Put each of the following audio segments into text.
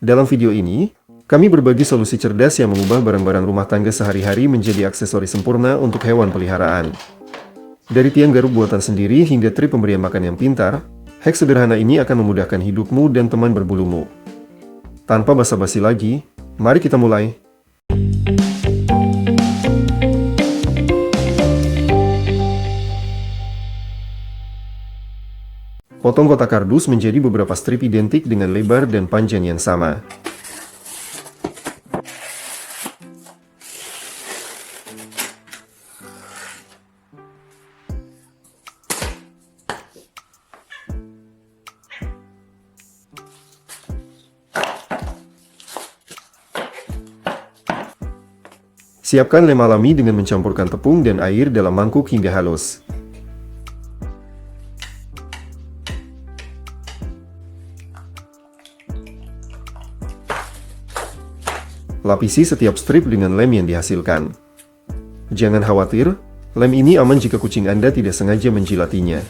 Dalam video ini, kami berbagi solusi cerdas yang mengubah barang-barang rumah tangga sehari-hari menjadi aksesori sempurna untuk hewan peliharaan. Dari tiang garuk buatan sendiri hingga trik pemberian makan yang pintar, hack sederhana ini akan memudahkan hidupmu dan teman berbulumu. Tanpa basa-basi lagi, mari kita mulai. Potong kotak kardus menjadi beberapa strip identik dengan lebar dan panjang yang sama. Siapkan lem alami dengan mencampurkan tepung dan air dalam mangkuk hingga halus. Lapisi setiap strip dengan lem yang dihasilkan. Jangan khawatir, lem ini aman jika kucing Anda tidak sengaja menjilatinya.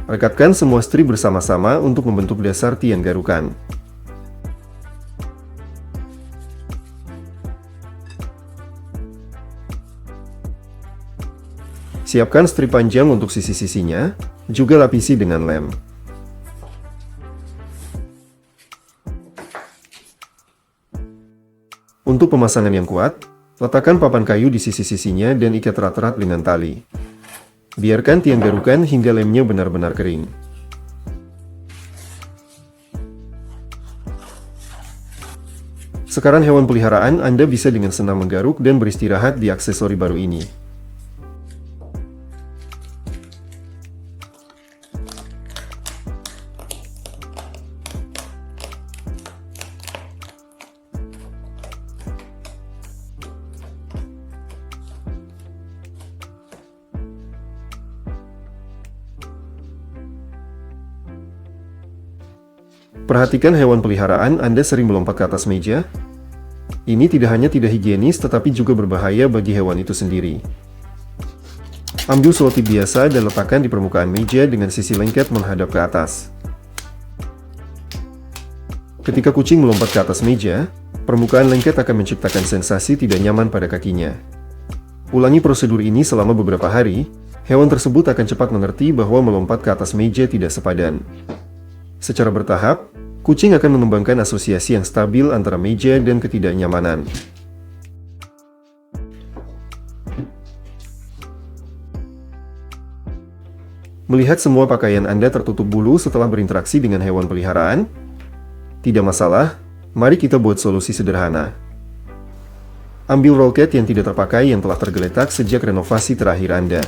Rekatkan semua strip bersama-sama untuk membentuk dasar tiang garukan. Siapkan strip panjang untuk sisi-sisinya, juga lapisi dengan lem. Untuk pemasangan yang kuat, letakkan papan kayu di sisi-sisinya dan ikat erat-erat dengan tali. Biarkan tiang garukan hingga lemnya benar-benar kering. Sekarang hewan peliharaan Anda bisa dengan senang menggaruk dan beristirahat di aksesori baru ini. Perhatikan hewan peliharaan Anda sering melompat ke atas meja. Ini tidak hanya tidak higienis, tetapi juga berbahaya bagi hewan itu sendiri. Ambil selotip biasa dan letakkan di permukaan meja dengan sisi lengket menghadap ke atas. Ketika kucing melompat ke atas meja, permukaan lengket akan menciptakan sensasi tidak nyaman pada kakinya. Ulangi prosedur ini selama beberapa hari, hewan tersebut akan cepat mengerti bahwa melompat ke atas meja tidak sepadan. Secara bertahap, kucing akan mengembangkan asosiasi yang stabil antara meja dan ketidaknyamanan. Melihat semua pakaian Anda tertutup bulu setelah berinteraksi dengan hewan peliharaan? Tidak masalah, mari kita buat solusi sederhana. Ambil roll cat yang tidak terpakai yang telah tergeletak sejak renovasi terakhir Anda.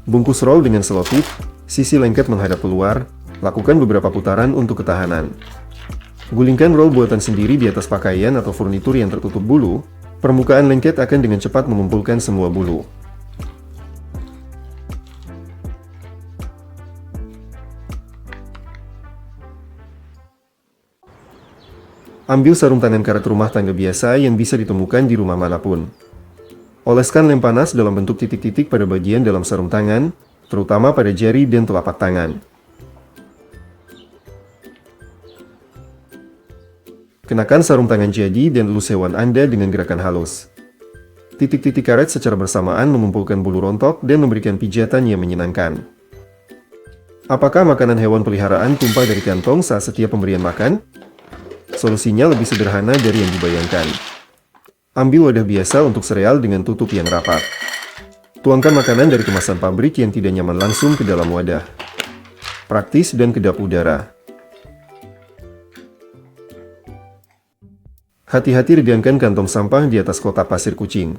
Bungkus roll dengan selotip, sisi lengket menghadap keluar. Lakukan beberapa putaran untuk ketahanan. Gulingkan roll buatan sendiri di atas pakaian atau furnitur yang tertutup bulu. Permukaan lengket akan dengan cepat mengumpulkan semua bulu. Ambil sarung tangan karet rumah tangga biasa yang bisa ditemukan di rumah manapun. Oleskan lem panas dalam bentuk titik-titik pada bagian dalam sarung tangan, terutama pada jari dan telapak tangan. Kenakan sarung tangan jadi dan elus hewan Anda dengan gerakan halus. Titik-titik karet secara bersamaan mengumpulkan bulu rontok dan memberikan pijatan yang menyenangkan. Apakah makanan hewan peliharaan tumpah dari kantong saat setiap pemberian makan? Solusinya lebih sederhana dari yang dibayangkan. Ambil wadah biasa untuk sereal dengan tutup yang rapat. Tuangkan makanan dari kemasan pabrik yang tidak nyaman langsung ke dalam wadah. Praktis dan kedap udara. Hati-hati redangkan kantong sampah di atas kotak pasir kucing.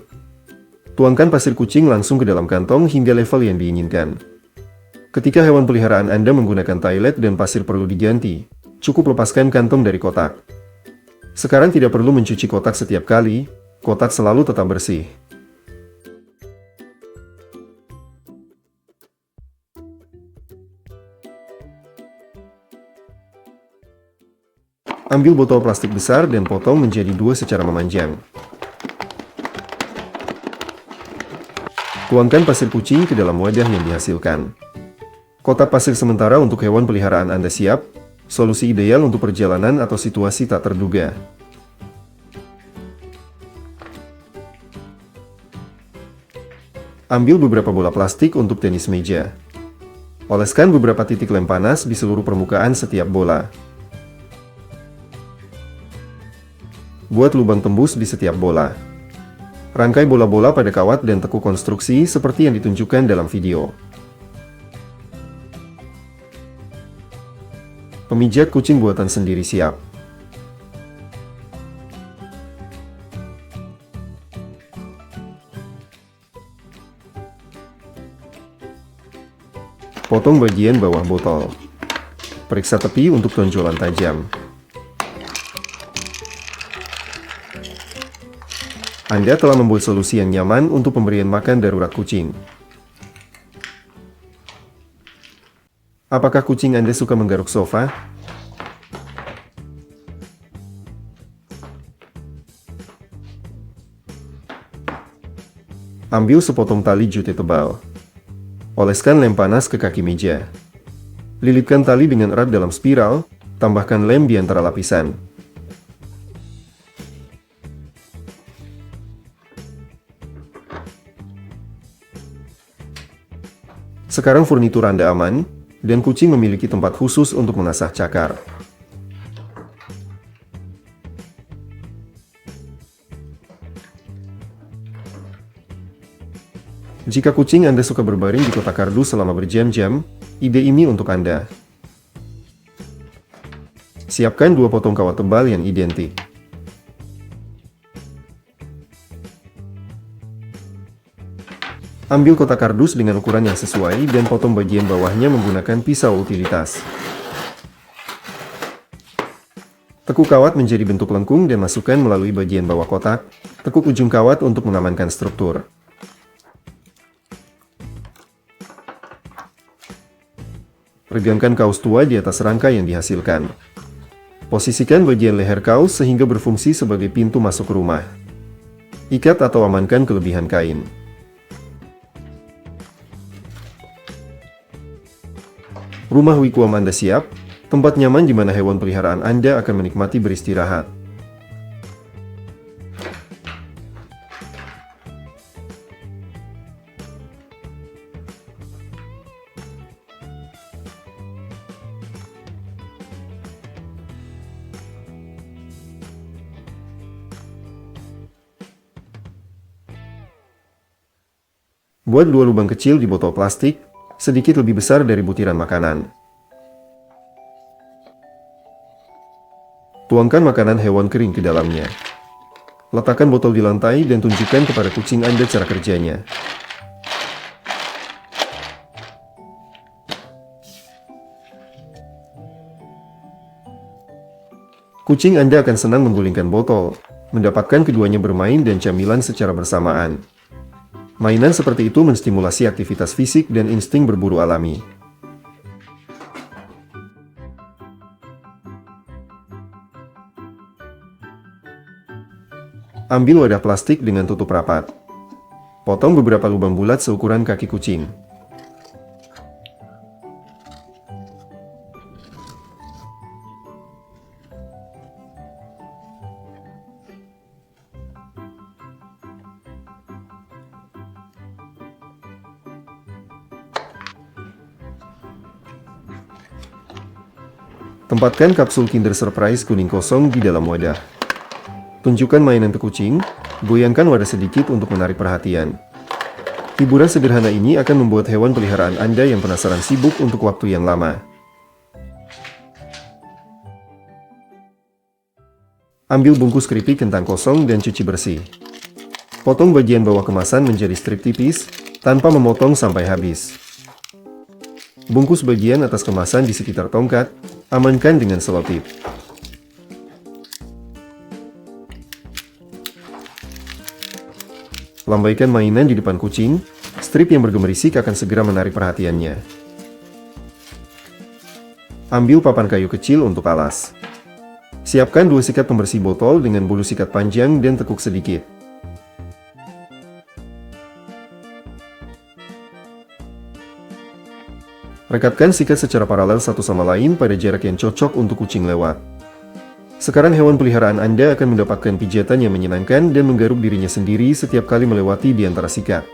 Tuangkan pasir kucing langsung ke dalam kantong hingga level yang diinginkan. Ketika hewan peliharaan Anda menggunakan toilet dan pasir perlu diganti, cukup lepaskan kantong dari kotak. Sekarang tidak perlu mencuci kotak setiap kali, kotak selalu tetap bersih. Ambil botol plastik besar dan potong menjadi 2 secara memanjang. Tuangkan pasir kucing ke dalam wadah yang dihasilkan. Kotak pasir sementara untuk hewan peliharaan Anda siap, solusi ideal untuk perjalanan atau situasi tak terduga. Ambil beberapa bola plastik untuk tenis meja. Oleskan beberapa titik lem panas di seluruh permukaan setiap bola. Buat lubang tembus di setiap bola. Rangkai bola-bola pada kawat dan tekuk konstruksi seperti yang ditunjukkan dalam video. Pemijat kucing buatan sendiri siap. Potong bagian bawah botol. Periksa tepi untuk tonjolan tajam. Anda telah membuat solusi yang nyaman untuk pemberian makan darurat kucing. Apakah kucing Anda suka menggaruk sofa? Ambil sepotong tali jute tebal. Oleskan lem panas ke kaki meja. Lilitkan tali dengan erat dalam spiral, tambahkan lem di antara lapisan. Sekarang furnitur Anda aman, dan kucing memiliki tempat khusus untuk mengasah cakar. Jika kucing Anda suka berbaring di kotak kardus selama berjam-jam, ide ini untuk Anda. Siapkan 2 potong kawat tebal yang identik. Ambil kotak kardus dengan ukuran yang sesuai dan potong bagian bawahnya menggunakan pisau utilitas. Tekuk kawat menjadi bentuk lengkung dan masukkan melalui bagian bawah kotak, tekuk ujung kawat untuk mengamankan struktur. Regangkan kaus tua di atas rangkai yang dihasilkan. Posisikan bagian leher kaus sehingga berfungsi sebagai pintu masuk rumah. Ikat atau amankan kelebihan kain. Rumah Wigwam Anda siap, tempat nyaman di mana hewan peliharaan Anda akan menikmati beristirahat. Buat 2 lubang kecil di botol plastik, sedikit lebih besar dari butiran makanan. Tuangkan makanan hewan kering ke dalamnya. Letakkan botol di lantai dan tunjukkan kepada kucing Anda cara kerjanya. Kucing Anda akan senang menggulingkan botol, mendapatkan keduanya bermain dan camilan secara bersamaan. Mainan seperti itu menstimulasi aktivitas fisik dan insting berburu alami. Ambil wadah plastik dengan tutup rapat. Potong beberapa lubang bulat seukuran kaki kucing. Tempatkan kapsul Kinder Surprise kuning kosong di dalam wadah. Tunjukkan mainan ke kucing, goyangkan wadah sedikit untuk menarik perhatian. Hiburan sederhana ini akan membuat hewan peliharaan Anda yang penasaran sibuk untuk waktu yang lama. Ambil bungkus keripik kentang kosong dan cuci bersih. Potong bagian bawah kemasan menjadi strip tipis, tanpa memotong sampai habis. Bungkus bagian atas kemasan di sekitar tongkat, amankan dengan selotip. Lambaikan mainan di depan kucing, strip yang bergemerisik akan segera menarik perhatiannya. Ambil papan kayu kecil untuk alas. Siapkan 2 sikat pembersih botol dengan bulu sikat panjang dan tekuk sedikit. Rekatkan sikat secara paralel satu sama lain pada jarak yang cocok untuk kucing lewat. Sekarang hewan peliharaan Anda akan mendapatkan pijatan yang menyenangkan dan menggaruk dirinya sendiri setiap kali melewati di antara sikat.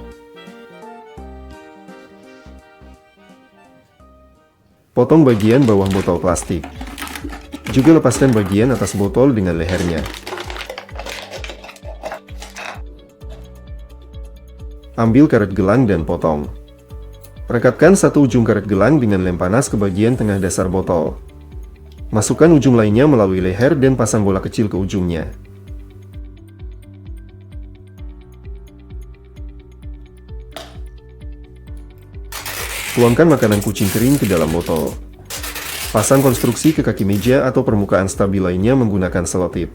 Potong bagian bawah botol plastik. Juga lepaskan bagian atas botol dengan lehernya. Ambil karet gelang dan potong. Rekatkan satu ujung karet gelang dengan lem panas ke bagian tengah dasar botol. Masukkan ujung lainnya melalui leher dan pasang bola kecil ke ujungnya. Tuangkan makanan kucing kering ke dalam botol. Pasang konstruksi ke kaki meja atau permukaan stabil lainnya menggunakan selotip.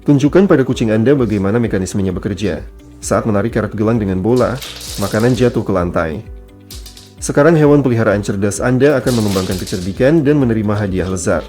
Tunjukkan pada kucing Anda bagaimana mekanismenya bekerja. Saat menarik karet gelang dengan bola, makanan jatuh ke lantai. Sekarang hewan peliharaan cerdas Anda akan mengembangkan kecerdikan dan menerima hadiah lezat.